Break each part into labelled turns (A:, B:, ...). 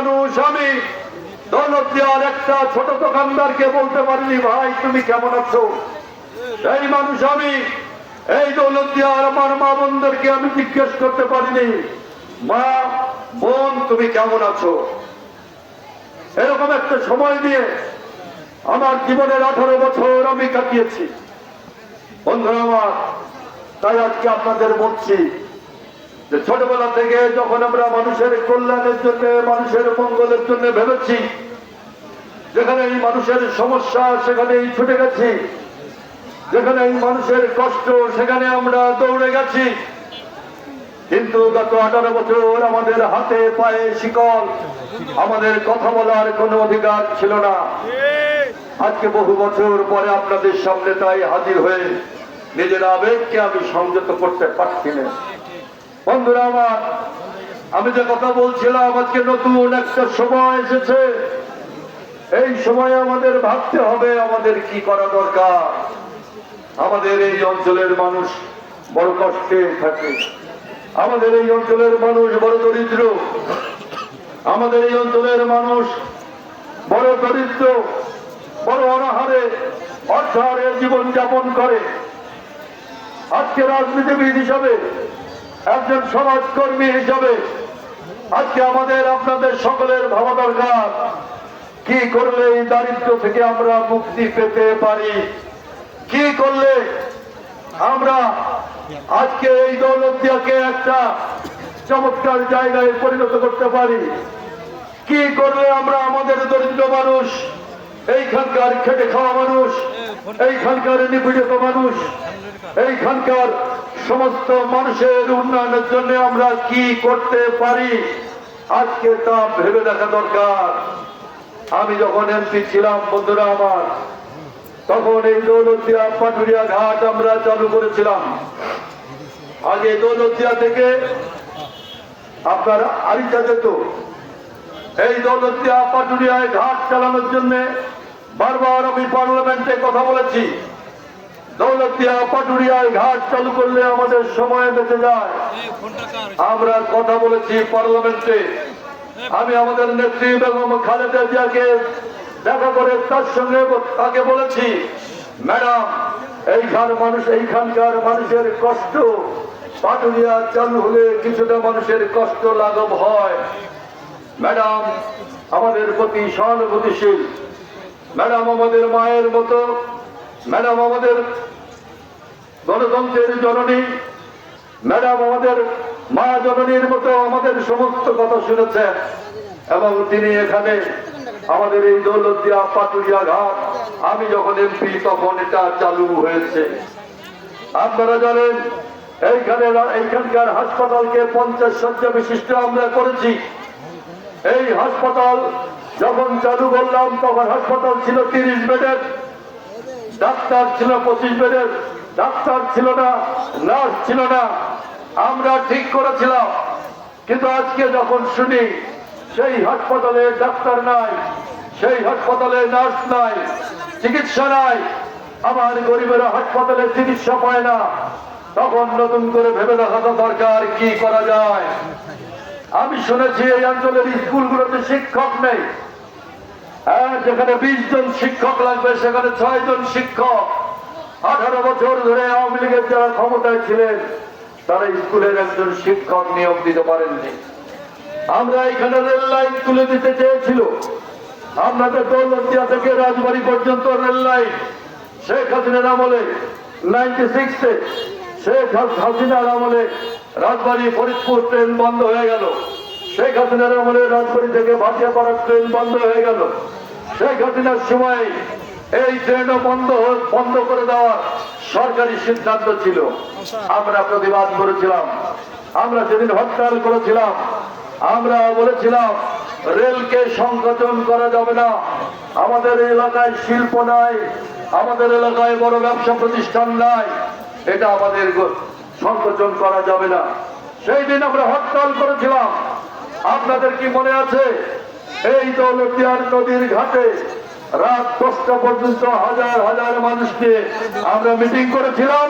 A: মানুষ আমি দৌলতদিয়ার একটা ছোট দোকানদারকে বলতে পারিনি ভাই তুমি কেমন আছো। এই মানুষ আমি এই দৌলতদিয়ার আমার মা বোনদেরকে আমি জিজ্ঞেস করতে পারিনি মা বোন তুমি কেমন আছো। এরকম একটা সময় দিয়ে আমার জীবনের 18 বছর আমি কাটিয়েছি বন্ধুরা আমার। তাই আজকে আপনাদের বলছি যে ছোটবেলা থেকে যখন আমরা মানুষের কল্যাণের জন্য মানুষের মঙ্গলের জন্য ভেবেছি, যেখানে এই মানুষের সমস্যা সেখানেই ছুটে গেছি, যেখানে এই মানুষের কষ্ট সেখানে আমরা দৌড়ে গেছি। কিন্তু গত 18 বছর আমাদের হাতে পায়ে শিকল, আমাদের কথা বলার কোনো অধিকার ছিল না। আজকে বহু বছর পরে আপনাদের সামনে তাই হাজির হয়ে নিজের আবেগকে আমি সংযত করতে পারছি না। বন্ধুরা আমার, আমি যে কথা বলছিলাম আজকে নতুন একটা সময় এসেছে। এই সময়ে আমাদের ভাবতে হবে আমাদের কি করা দরকার। আমাদের এই অঞ্চলের মানুষ বড় কষ্টে থাকে, আমাদের এই অঞ্চলের মানুষ বড় দরিদ্র, আমাদের এই অঞ্চলের মানুষ বড় দরিদ্র, বড় অনাহারে অর্থাহারে জীবন যাপন করে। আজকে রাজনীতিবিদ হিসাবে, একজন সমাজকর্মী হিসাবে আজকে আমাদের আপনাদের সকলের ভাবা দরকার কি করলে এই দারিদ্র থেকে আমরা মুক্তি পেতে পারি, কি করলে আমরা আজকে এই দৌলতদিয়াকে একটা চমৎকার জায়গায় পরিণত করতে পারি, কি করলে আমরা আমাদের দরিদ্র মানুষ, এইখানকার খেটে খাওয়া মানুষ, এইখানকার নিপীড়িত মানুষ, এইখানকার সমস্ত মানুষের উন্নয়নের জন্য আমরা কি করতে পারি আজকে তা ভেবে দেখা দরকার। আমি যখন এমপি ছিলাম বন্ধুরা আমার, তখন এই দৌলতদিয়া পাটুরিয়া ঘাট আমরা চালু করেছিলাম। আগে দৌলতদিয়া থেকে আপনার আরিচা যেত। এই দৌলতদিয়া পাটুরিয়ায় ঘাট চালানোর জন্য বারবার আমি পার্লামেন্টে কথা বলেছি। দৌলতদিয়া পাটুরিয়ায় ঘাট চালু করলে আমাদের সময় বেঁচে যায়। আমরা কথা বলেছি পার্লামেন্টে। আমি আমাদের নেত্রী বেগম খালেদা জিয়াকে দেখা করে তার সঙ্গে তাকে বলেছি, ম্যাডাম এইখানকার মানুষের কষ্ট পাটুরিয়া চালু হলে কিছুটা মানুষের কষ্ট লাঘব হয়। ম্যাডাম আমাদের প্রতি সহানুভূতিশীল, ম্যাডাম আমাদের মায়ের মতো, ম্যাডাম আমাদের গণতন্ত্রের জননী, ম্যাডাম আমাদের মা জননীর মতো আমাদের সমস্ত কথা শুনেছেন। এবং তিনি এখানে আমাদের এই দৌলতদিয়া পাটুরিয়া ঘাট আমি যখন এমপি তখন এটা চালু হয়েছে। আপনারা জানেন এইখানকার হাসপাতালকে 50 শয্যা বিশিষ্ট আমরা করেছি। এই হাসপাতাল যখন চালু করলাম তখন হাসপাতাল ছিল 30 বেডের, ডাক্তার ছিল 25 বেডের, ডাক্তার ছিল না, নার্স ছিল না। আমরা ঠিক করেছিলাম, কিন্তু আজকে যখন শুনি সেই হাসপাতালে ডাক্তার নাই, সেই হাসপাতালে নার্স নাই, চিকিৎসা নাই, আমার গরিবেরা হাসপাতালে চিকিৎসা পায় না, তখন নতুন করে ভেবে দেখা দরকার কি করা যায়। আমি শুনেছি এই অঞ্চলের স্কুলগুলোতে শিক্ষক নেই। যেখানে 20 জন শিক্ষক লাগবে সেখানে 6 জন শিক্ষক। 18 বছর ধরে আওয়ামী লীগের যারা ক্ষমতায় ছিলেন তারা স্কুলের একজন শিক্ষক নিয়োগ দিতে পারেননি। আমরা এখানে রেল লাইন তুলে দিতে চেয়েছিল। আপনাদের দৌলতদিয়া থেকে রাজবাড়ী পর্যন্ত রেল লাইন শেখ হাসিনার আমলে 96-এ শেখ হাসিনার আমলে রাজবাড়ী ফরিদপুর ট্রেন বন্ধ হয়ে গেল। শেখ হাসিনার আমলে রাজবাড়ী থেকে ভাটিয়াপাড়া ট্রেন বন্ধ হয়ে গেল। শেখ হাসিনার সময় এই ট্রেনও বন্ধ করে দেওয়ার সরকারি সিদ্ধান্ত ছিল। আমরা প্রতিবাদ করেছিলাম, আমরা সেদিন হরতাল করেছিলাম। আমরা বলেছিলাম রেলকে সংকোচন করা যাবে না, আমাদের এলাকায় শিল্প নাই, আমাদের এলাকায় বড় ব্যবসা প্রতিষ্ঠান নাই, এটা আমাদের সংকোচন করা যাবে না। সেই দিন আমরা হরতাল করেছিলাম। আপনাদের কি মনে আছে এই দৌলতদিয়ার নদীর ঘাটে রাত 10টা পর্যন্ত হাজার হাজার মানুষকে আমরা মিটিং করেছিলাম?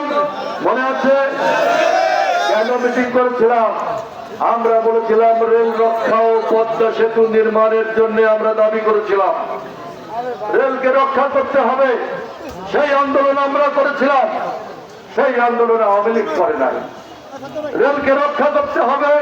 A: মনে আছে? কেন মিটিং করেছিলাম? আমরা বলেছিলাম রেল রক্ষা ও পদ্মা সেতু নির্মাণের জন্য আমরা দাবি করেছিলাম, রেলকে রক্ষা করতে হবে, সেই আন্দোলন আমরা করেছিলাম। সেই আন্দোলনে আওয়ামী লীগ করে নাই। রেলকে রক্ষা করতে হবে,